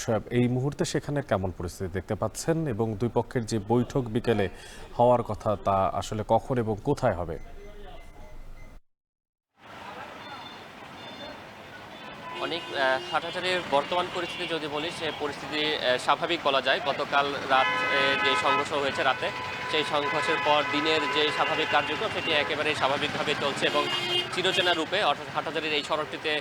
শোয়েব, এই মুহূর্তে সেখানে কেমন পরিস্থিতি দেখতে পাচ্ছেন এবং দুই পক্ষের যে বৈঠক বিকেলে হওয়ার কথা তা আসলে কখন এবং কোথায় হবে? অনেক হাঁটাহাঁটির বর্তমান পরিস্থিতি যদি বলি সে পরিস্থিতি স্বাভাবিক বলা যায়। গতকাল রাত যে সংঘর্ষ হয়েছে রাতে, সেই সংঘর্ষের পর দিনের যে স্বাভাবিক কার্যক্রম সেটি একেবারেই স্বাভাবিকভাবে চলছে এবং চিরচেনা রূপে অর্থাৎ হাঁটাহাঁটির এই সড়কটিতে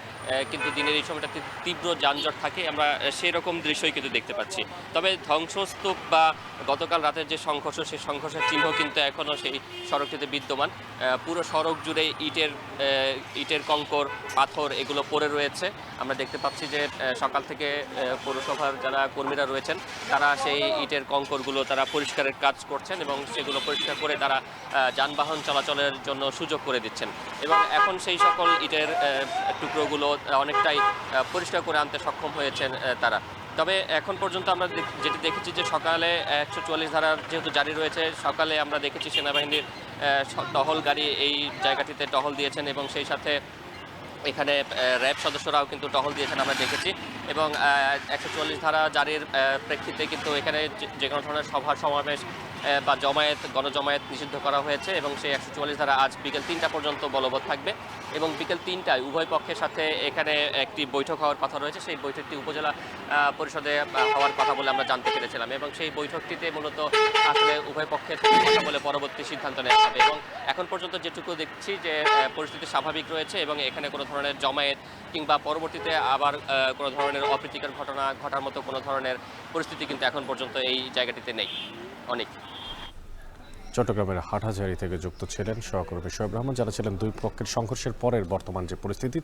কিন্তু দিনের এই সময়টা তীব্র যানজট থাকে। আমরা সেরকম দৃশ্যই কিন্তু দেখতে পাচ্ছি। তবে ধ্বংসস্তূপ বা গতকাল রাতের যে সংঘর্ষ, সেই সংঘর্ষের চিহ্ন কিন্তু এখনও সেই সড়কটিতে বিদ্যমান। পুরো সড়ক জুড়ে ইটের কঙ্কর, পাথর এগুলো পড়ে রয়েছে। আমরা দেখতে পাচ্ছি যে সকাল থেকে পৌরসভার যারা কর্মীরা রয়েছেন তারা সেই ইটের কঙ্করগুলো তারা পরিষ্কারের কাজ করছেন এবং সেগুলো পরিষ্কার করে তারা যানবাহন চলাচলের জন্য সুযোগ করে দিচ্ছেন এবং এখন সেই সকল ইটের টুকরোগুলো অনেকটাই পরিষ্কার করে আনতে সক্ষম হয়েছেন তারা। তবে এখন পর্যন্ত আমরা যেটি দেখেছি যে সকালে 144 ধারার যেহেতু জারি রয়েছে, সকালে আমরা দেখেছি সেনাবাহিনীর টহল গাড়ি এই জায়গাটিতে টহল দিয়েছেন এবং সেই সাথে এখানে র্যাব সদস্যরাও কিন্তু টহল দিয়েছেন আমরা দেখেছি এবং 144 ধারা জারির প্রেক্ষিতে কিন্তু এখানে যে কোনো ধরনের সভা সমাবেশ বা গণজমায়েত নিষিদ্ধ করা হয়েছে এবং সেই 144 ধারা আজ বিকেল 3টা পর্যন্ত বলবৎ থাকবে এবং বিকেল 3টায় উভয় পক্ষের সাথে এখানে একটি বৈঠক হওয়ার কথা রয়েছে। সেই বৈঠকটি উপজেলা পরিষদে হওয়ার কথা বলে আমরা জানতে পেরেছিলাম এবং সেই বৈঠকটিতে মূলত আসলে উভয় পক্ষের কথা বলে পরবর্তী সিদ্ধান্ত নেওয়া হবে এবং এখন পর্যন্ত যেটুকু দেখছি যে পরিস্থিতি স্বাভাবিক রয়েছে এবং এখানে কোনো ধরনের জমায়েত কিংবা পরবর্তীতে আবার কোনো ধরনের অপ্রীতিকর ঘটনা ঘটার মতো কোনো ধরনের পরিস্থিতি কিন্তু এখন পর্যন্ত এই জায়গাটিতে নেই। অনেক চট্টগ্রামের হাটহাজারী থেকে যুক্ত ছিলেন সহকর্মী শোয়েব রহমান, যারা ছিলেন দুই পক্ষের সংঘর্ষের পরের বর্তমান যে পরিস্থিতি